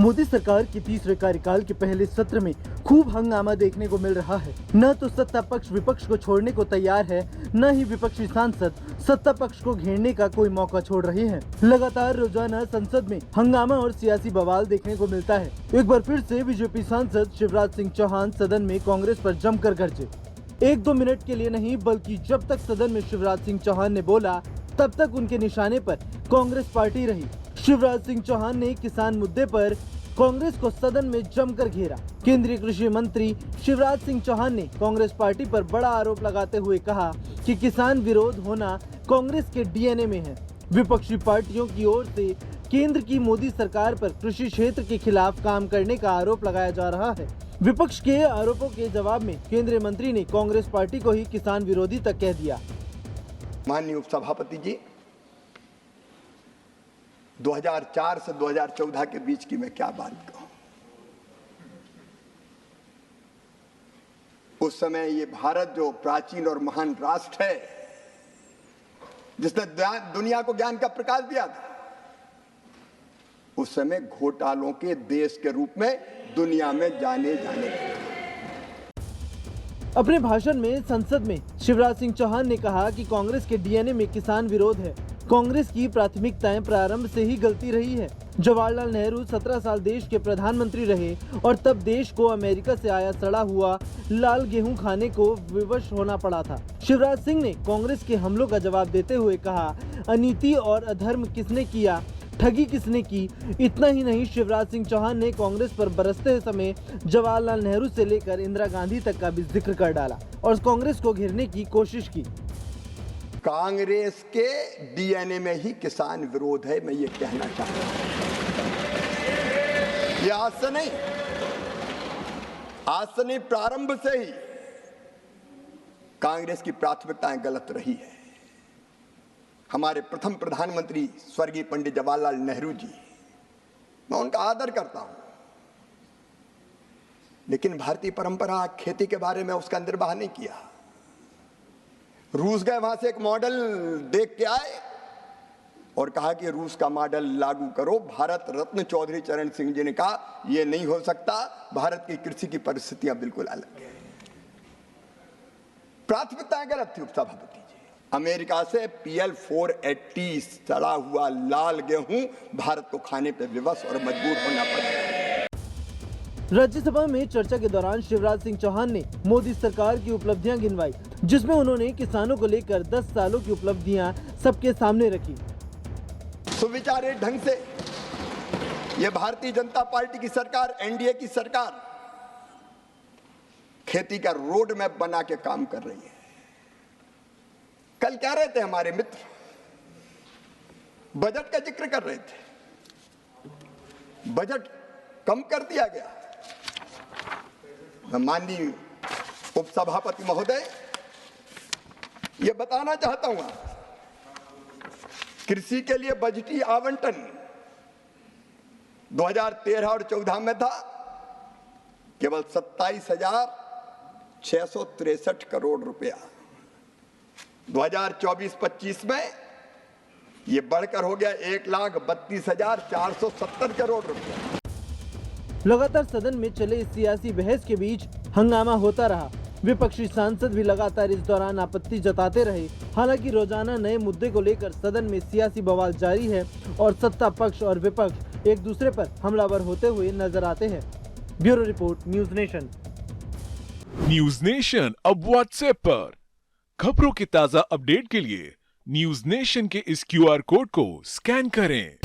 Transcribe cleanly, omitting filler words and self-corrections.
मोदी सरकार के तीसरे कार्यकाल के पहले सत्र में खूब हंगामा देखने को मिल रहा है। न तो सत्ता पक्ष विपक्ष को छोड़ने को तैयार है, न ही विपक्षी सांसद सत्ता पक्ष को घेरने का कोई मौका छोड़ रहे हैं। लगातार रोजाना संसद में हंगामा और सियासी बवाल देखने को मिलता है। एक बार फिर से बीजेपी सांसद शिवराज सिंह चौहान सदन में कांग्रेस पर जमकर गरजे। 1-2 मिनट के लिए नहीं, बल्कि जब तक सदन में शिवराज सिंह चौहान ने बोला तब तक उनके निशाने पर कांग्रेस पार्टी रही। शिवराज सिंह चौहान ने किसान मुद्दे पर कांग्रेस को सदन में जमकर घेरा। केंद्रीय कृषि मंत्री शिवराज सिंह चौहान ने कांग्रेस पार्टी पर बड़ा आरोप लगाते हुए कहा कि किसान विरोध होना कांग्रेस के डीएनए में है। विपक्षी पार्टियों की ओर से केंद्र की मोदी सरकार पर कृषि क्षेत्र के खिलाफ काम करने का आरोप लगाया जा रहा है। विपक्ष के आरोपों के जवाब में केंद्रीय मंत्री ने कांग्रेस पार्टी को ही किसान विरोधी तक कह दिया। माननीय उपसभापति जी, 2004 से 2014 के बीच की मैं क्या बात कहूं। उस समय ये भारत जो प्राचीन और महान राष्ट्र है, जिसने दुनिया को ज्ञान का प्रकाश दिया था, उस समय घोटालों के देश के रूप में दुनिया में जाने लगे। अपने भाषण में संसद में शिवराज सिंह चौहान ने कहा कि कांग्रेस के डीएनए में किसान विरोध है। कांग्रेस की प्राथमिकताएं प्रारंभ से ही गलती रही है। जवाहरलाल नेहरू 17 साल देश के प्रधानमंत्री रहे और तब देश को अमेरिका से आया सड़ा हुआ लाल गेहूं खाने को विवश होना पड़ा था। शिवराज सिंह ने कांग्रेस के हमलों का जवाब देते हुए कहा, अनीति और अधर्म किसने किया, ठगी किसने की। इतना ही नहीं, शिवराज सिंह चौहान ने कांग्रेस पर बरसते समय जवाहरलाल नेहरू से लेकर इंदिरा गांधी तक का भी जिक्र कर डाला और कांग्रेस को घेरने की कोशिश की। कांग्रेस के डीएनए में ही किसान विरोध है, मैं ये कहना चाहता हूं। ये आज से नहीं, प्रारंभ से ही कांग्रेस की प्राथमिकताएं गलत रही है। हमारे प्रथम प्रधानमंत्री स्वर्गीय पंडित जवाहरलाल नेहरू जी, मैं उनका आदर करता हूं, लेकिन भारतीय परंपरा खेती के बारे में उसका निर्वाह नहीं किया। रूस गए, वहां से एक मॉडल देख के आए और कहा कि रूस का मॉडल लागू करो। भारत रत्न चौधरी चरण सिंह जी ने कहा यह नहीं हो सकता, भारत की कृषि की परिस्थितियां बिल्कुल अलग है। प्राथमिकताएं गलत थी उपसभापति जी। अमेरिका से PL480 सड़ा हुआ लाल गेहूं भारत को खाने पर विवश और मजबूर होना पड़ा। राज्यसभा में चर्चा के दौरान शिवराज सिंह चौहान ने मोदी सरकार की उपलब्धियां गिनवाई, जिसमें उन्होंने किसानों को लेकर 10 सालों की उपलब्धियां सबके सामने रखी। सुविचारित ढंग से यह भारतीय जनता पार्टी की सरकार, एनडीए की सरकार, खेती का रोड मैप बना के काम कर रही है। कल कह रहे थे हमारे मित्र, बजट का जिक्र कर रहे थे, बजट कम कर दिया गया। माननीय उपसभापति महोदय, ये बताना चाहता हूं, कृषि के लिए बजटीय आवंटन 2013 और 14 में था केवल 27,663 करोड़ रुपया। 2024-25 में ये बढ़कर हो गया 1,32,470 करोड़ रुपया। लगातार सदन में चले इस सियासी बहस के बीच हंगामा होता रहा। विपक्षी सांसद भी लगातार इस दौरान आपत्ति जताते रहे। हालांकि रोजाना नए मुद्दे को लेकर सदन में सियासी बवाल जारी है और सत्ता पक्ष और विपक्ष एक दूसरे पर हमलावर होते हुए नजर आते हैं। Bureau report, news nation. News nation अब व्हाट्सएप पर खबरों के ताजा अपडेट के लिए न्यूज नेशन के इस QR कोड को स्कैन करें।